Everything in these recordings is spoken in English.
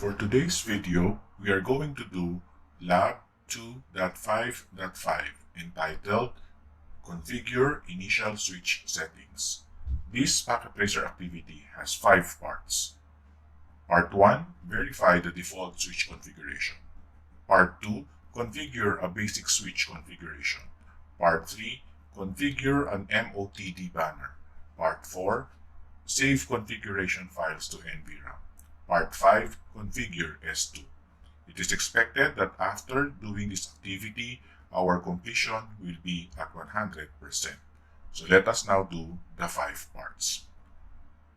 For today's video, we are going to do Lab 2.5.5 entitled Configure Initial Switch Settings. This packet tracer activity has 5 parts. Part 1, verify the default switch configuration. Part 2, configure a basic switch configuration. Part 3, configure an MOTD banner. Part 4, save configuration files to NVRAM. Part 5, configure S2. It is expected that after doing this activity, our completion will be at 100%. So let us now do the 5 parts.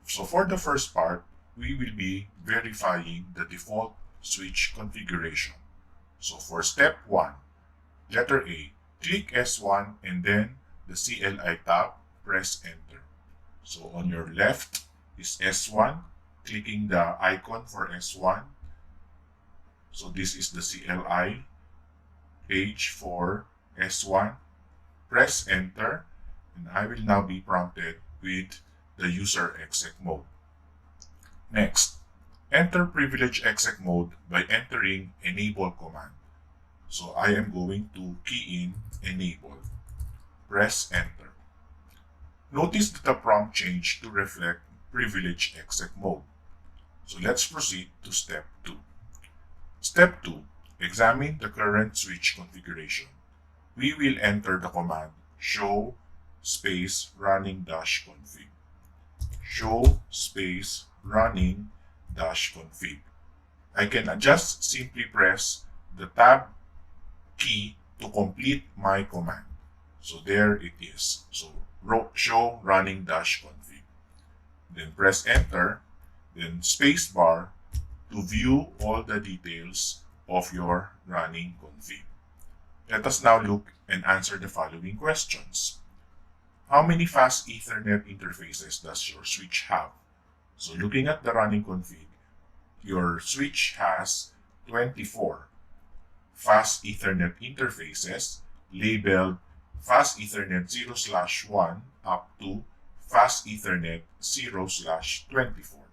So for the first part, we will be verifying the default switch configuration. So for step 1, letter A, click S1 and then the CLI tab, press enter. So on your left is S1, clicking the icon for S1. So this is the CLI page for S1. Press enter and I will now be prompted with the user exec mode. Next, enter privilege exec mode by entering enable command. So I am going to key in enable. Press enter. Notice that the prompt changed to reflect privilege exec mode. So let's proceed to step 2. Step 2, examine the current switch configuration. We will enter the command show space running dash config. Show space running dash config. I can just simply press the tab key to complete my command. So there it is. So show running dash config. Then press enter, then space bar to view all the details of your running config. Let us now look and answer the following questions. How many fast Ethernet interfaces does your switch have? So looking at the running config, your switch has 24 fast Ethernet interfaces labeled fast Ethernet 0/1 up to fast Ethernet 0/24.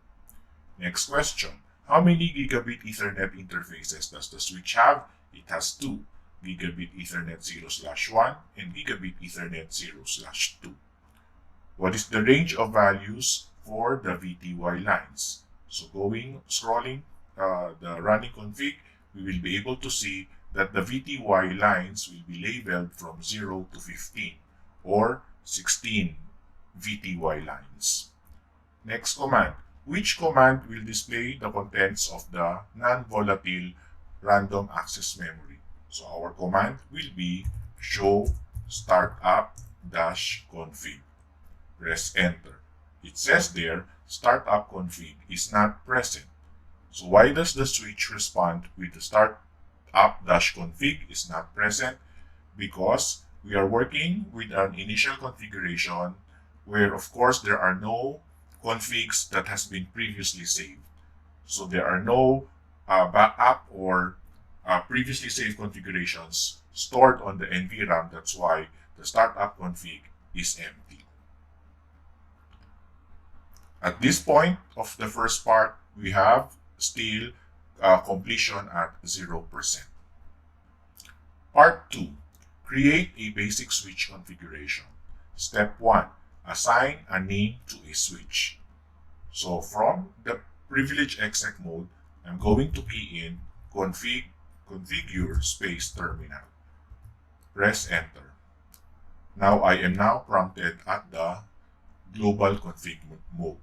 Next question. How many gigabit Ethernet interfaces does the switch have? It has 2. Gigabit Ethernet 0/1 and Gigabit Ethernet 0/2. What is the range of values for the VTY lines? So scrolling the running config, we will be able to see that the VTY lines will be labeled from 0 to 15 or 16 VTY lines. Next command. Which command will display the contents of the non-volatile random access memory? So our command will be show startup-config. Press enter. It says there startup config is not present. So why does the switch respond with the startup-config is not present? Because we are working with an initial configuration where of course there are no configs that has been previously saved. So there are no backup or previously saved configurations stored on the NVRAM. That's why the startup config is empty. At this point of the first part, we have still completion at 0%. Part 2. Create a basic switch configuration. Step 1. Assign a name to a switch. So from the privilege exec mode, I'm going to key in configure space terminal. Press enter. Now I am now prompted at the global config mode.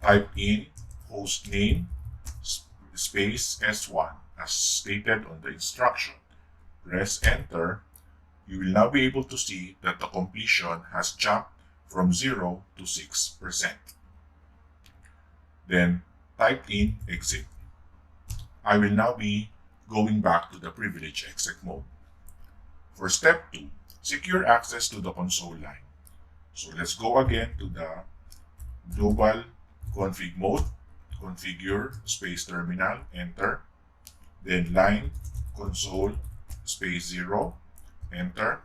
Type in host name space S1 as stated on the instruction. Press enter. You will now be able to see that the completion has jumped from 0 to 6%. Then type in exit. I will now be going back to the privilege exec mode. For step 2, secure access to the console line. So let's go again to the global config mode, configure space terminal, enter, then line console space 0, enter.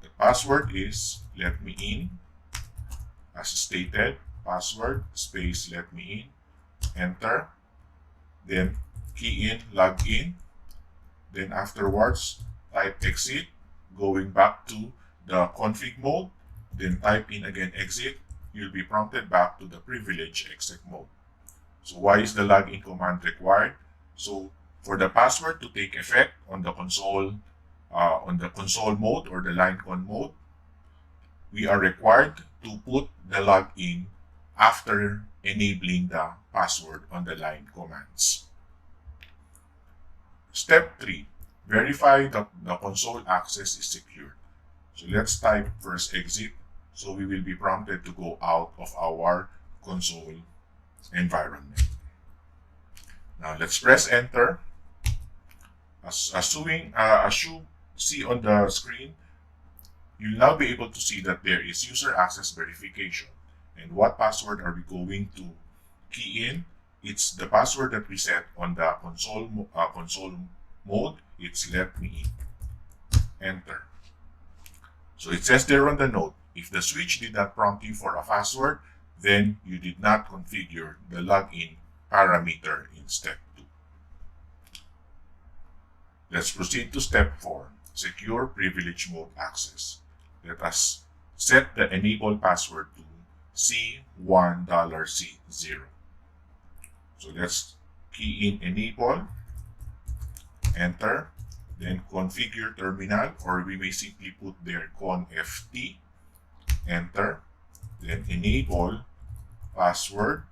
The password is let me in as stated, password space let me in, enter. then key in login, then afterwards type exit, going back to the config mode, then type in again exit. You'll be prompted back to the privilege exec mode. So why is the login command required? So for the password to take effect on the console mode or the line con mode, we are required to put the login after enabling the password on the line commands. Step 3, verify that the console access is secured. So let's type first exit. So we will be prompted to go out of our console environment. Now let's press enter. As you see on the screen, you'll now be able to see that there is user access verification. And what password are we going to key in? It's the password that we set on the console mode. It's let me in. Enter. So it says there on the note, if the switch did not prompt you for a password, then you did not configure the login parameter in step 2. Let's proceed to step 4, secure privilege mode access. Let us set the enable password to C1$C0. So let's key in enable, enter, then configure terminal, or we may simply put there conft, enter, then enable password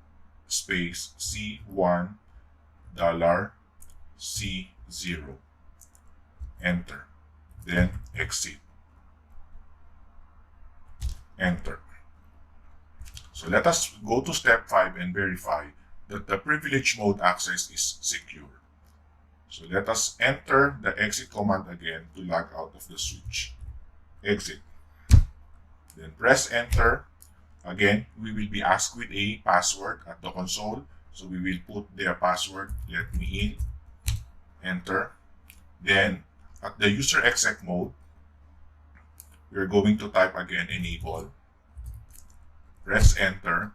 space C1$C0, enter, then exit, enter. So let us go to step 5 and verify that the privilege mode access is secure. So let us enter the exit command again to log out of the switch. Exit. Then press enter. Again, we will be asked with a password at the console. So we will put their password, let me in, enter. Then at the user exec mode, we're going to type again enable. Press enter.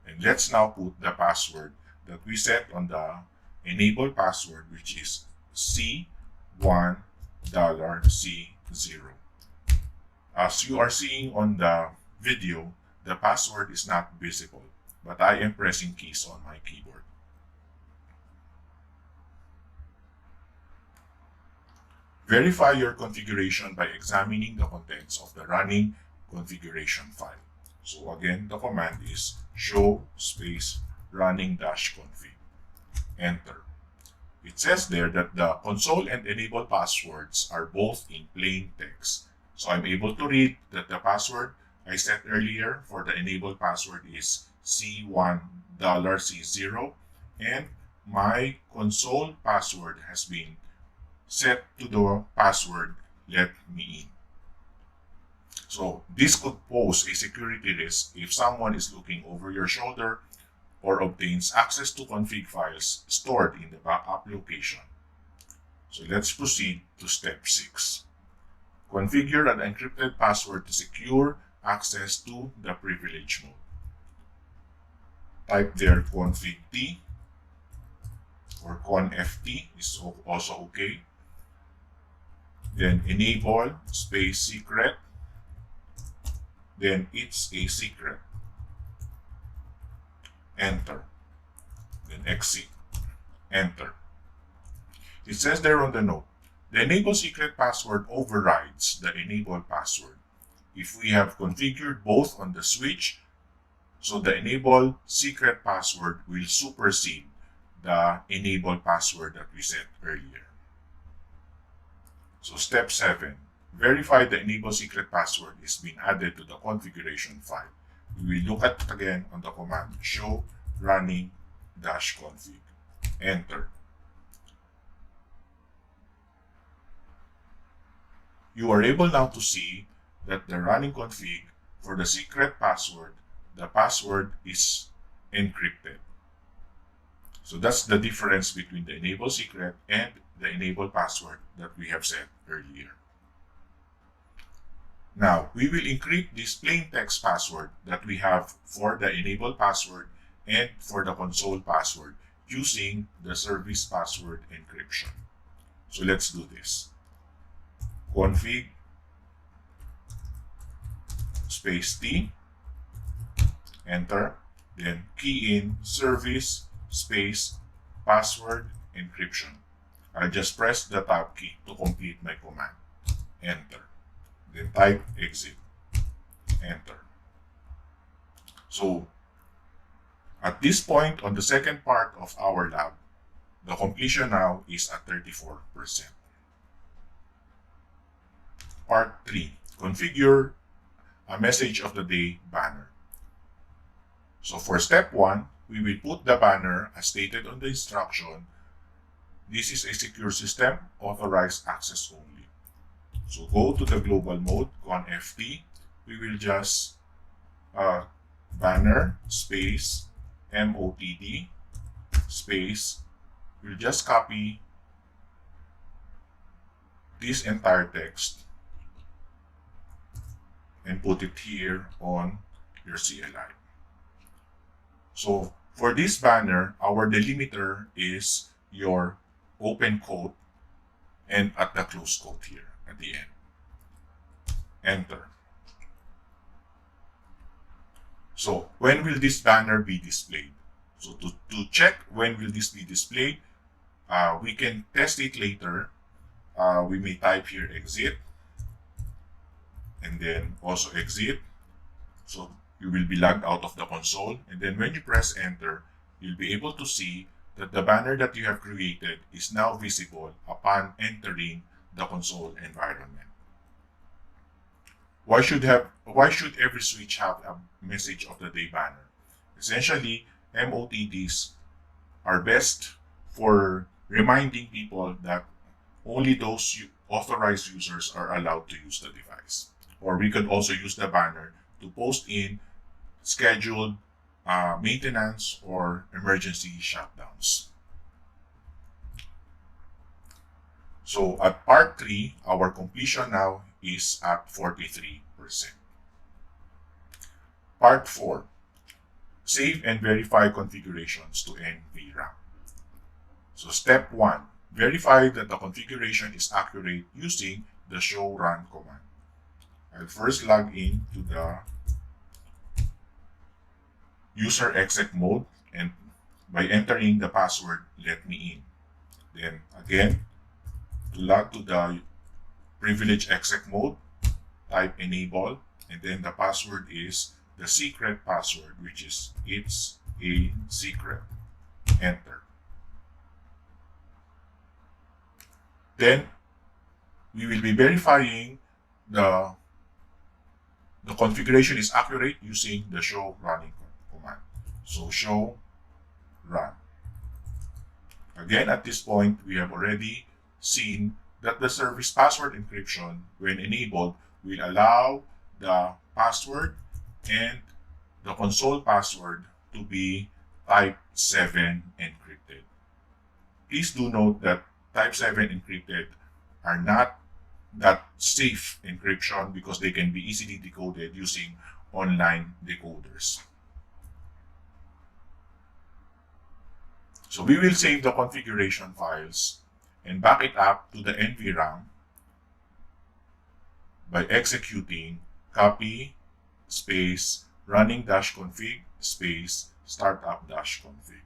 And let's now put the password that we set on the enable password, which is C1$C0. As you are seeing on the video, the password is not visible, but I am pressing keys on my keyboard. Verify your configuration by examining the contents of the running configuration file. So again, the command is show space running-config. Enter. It says there that the console and enable passwords are both in plain text. So I'm able to read that the password I set earlier for the enable password is C1$C0, and my console password has been set to the password let me in. So this could pose a security risk if someone is looking over your shoulder or obtains access to config files stored in the backup location. So let's proceed to step 6. Configure an encrypted password to secure access to the privilege mode. Type there config-t or conft is also okay. Then enable space secret. Then it's a secret. Enter. Then exit. Enter. It says there on the note, the enable secret password overrides the enable password if we have configured both on the switch, so the enable secret password will supersede the enable password that we set earlier. So step 7, verify the enable secret password is being added to the configuration file. We will look at it again on the command show running-config. Enter. You are able now to see that the running config for the secret password, the password is encrypted. So that's the difference between the enable secret and the enable password that we have set earlier. Now, we will encrypt this plain text password that we have for the enable password and for the console password using the service password encryption. So let's do this. Config space T, enter, then key in service space password encryption. I'll just press the tab key to complete my command. Enter. Then type exit. Enter. So at this point on the second part of our lab, the completion now is at 34%. Part 3. Configure a message of the day banner. So for step 1, we will put the banner as stated on the instruction. This is a secure system, authorized access only. So go to the global mode, conft. We will just banner space motd space. We'll just copy this entire text and put it here on your CLI. So for this banner, our delimiter is your open quote and at the close quote here at the end. Enter. So when will this banner be displayed? So to check when will this be displayed, we can test it later. We may type here exit and then also exit. So you will be logged out of the console, and then when you press enter, you'll be able to see that the banner that you have created is now visible upon entering the console environment. Why should every switch have a message of the day banner? Essentially, MOTDs are best for reminding people that only those authorized users are allowed to use the device. Or we could also use the banner to post in scheduled maintenance or emergency shutdowns. So at part 3, our completion now is at 43%. Part 4, save and verify configurations to NVRAM. So step 1, verify that the configuration is accurate using the show run command. I'll first log in to the user exec mode, and by entering the password, let me in. Then again, to log to the privilege exec mode, type enable, and then the password is the secret password, which is it's a secret. Enter. Then we will be verifying the configuration is accurate using the show running command. So show run. Again, at this point, we have already seen that the service password encryption, when enabled, will allow the password and the console password to be type 7 encrypted. Please do note that type 7 encrypted are not that safe encryption because they can be easily decoded using online decoders. So we will save the configuration files and back it up to the NVRAM by executing copy space running -config space startup -config.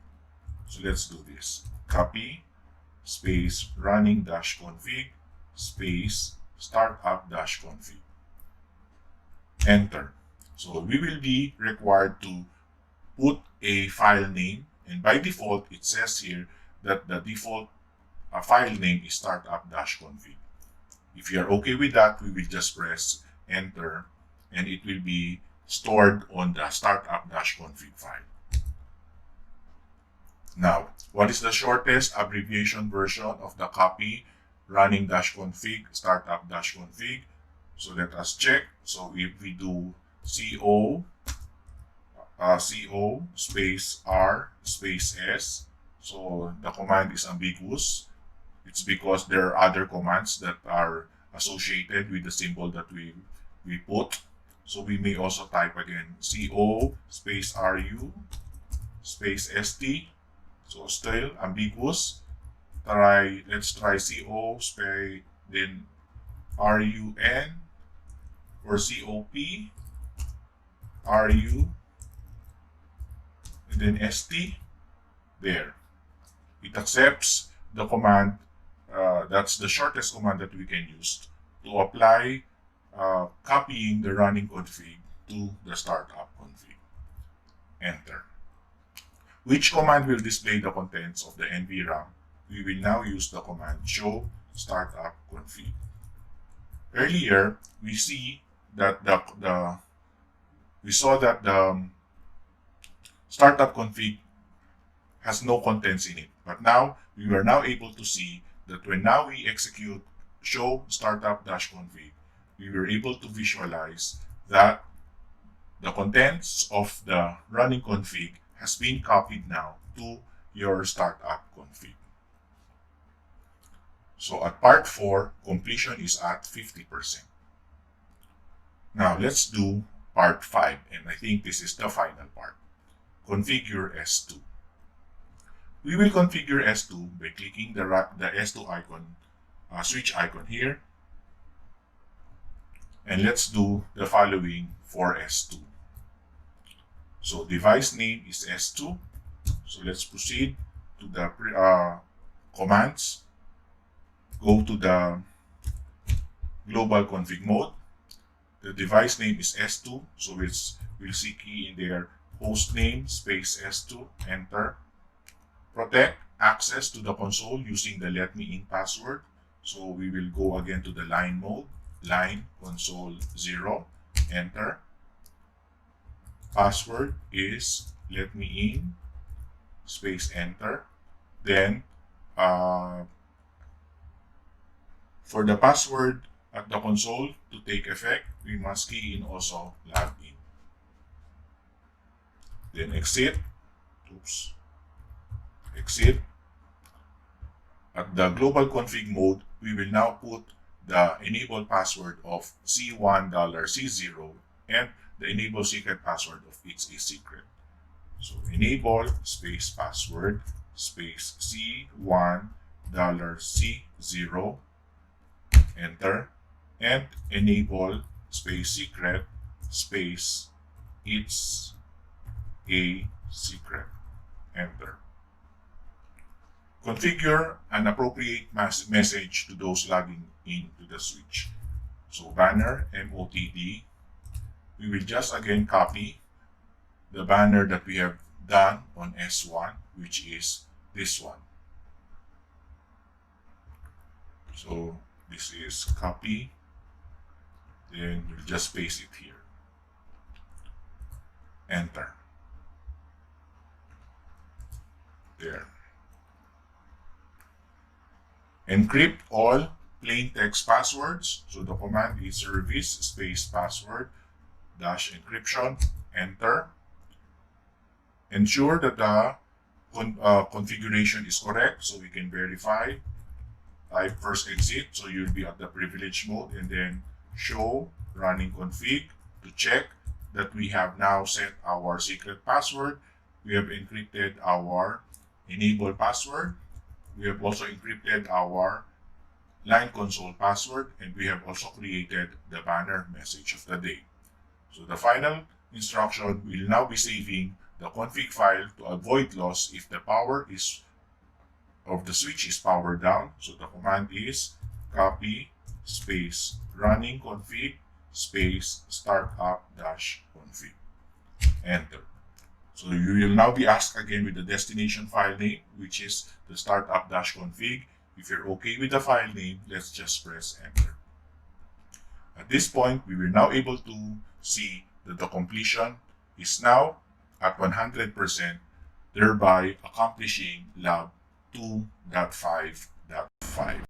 So let's do this. Copy space running -config space startup -config. Enter. So we will be required to put a file name, and by default it says here that the default file name is startup -config. If you are okay with that, we will just press enter and it will be stored on the startup -config file. Now, what is the shortest abbreviation version of the copy running -config startup -config? So let us check. So if we do co space r space s, so the command is ambiguous. It's because there are other commands that are associated with the symbol that we put. So we may also type again co space ru space st So still ambiguous. Let's try CO space then RUN or COP RU and then ST. There. It accepts the command. That's the shortest command that we can use to apply copying the running config to the startup config. Enter. Which command will display the contents of the NVRAM? We will now use the command show startup config. Earlier, we see that we saw that the startup config has no contents in it. But now we are now able to see that when now we execute show startup-config, we were able to visualize that the contents of the running config has been copied now to your startup config. So at part 4, completion is at 50%. Now let's do part 5, and I think this is the final part. Configure S2. We will configure S2 by clicking the S2 icon, switch icon here. And let's do the following for S2. So device name is S2. So let's proceed to the commands. Go to the global config mode. The device name is S2. So we'll see key in there host name space S2, enter. Protect access to the console using the let me in password. So we will go again to the line mode, line console 0, enter. Password is let me in space enter. Then for the password at the console to take effect, we must key in also log in. Then exit. Oops. Exit. At the global config mode, we will now put the enable password of C1$C0 and the enable secret password of it's a secret. So enable space password space C1$C0, enter, and enable space secret space it's a secret, enter. Configure an appropriate message to those logging into the switch. So banner MOTD. We will just again copy the banner that we have done on S1, which is this one. So this is copy. Then we'll just paste it here. Enter. There. Encrypt all plain text passwords. So the command is service space password dash encryption, enter. Ensure that the configuration is correct so we can verify. Type first exit, so you'll be at the privilege mode, and then show running config to check that we have now set our secret password. We have encrypted our enable password. We have also encrypted our line console password, and we have also created the banner message of the day. So the final instruction will now be saving the config file to avoid loss if the power of the switch is powered down. So the command is copy space running config space startup dash config, enter. So you will now be asked again with the destination file name, which is the startup-config. If you're okay with the file name, let's just press enter. At this point, we were now able to see that the completion is now at 100%, thereby accomplishing lab 2.5.5.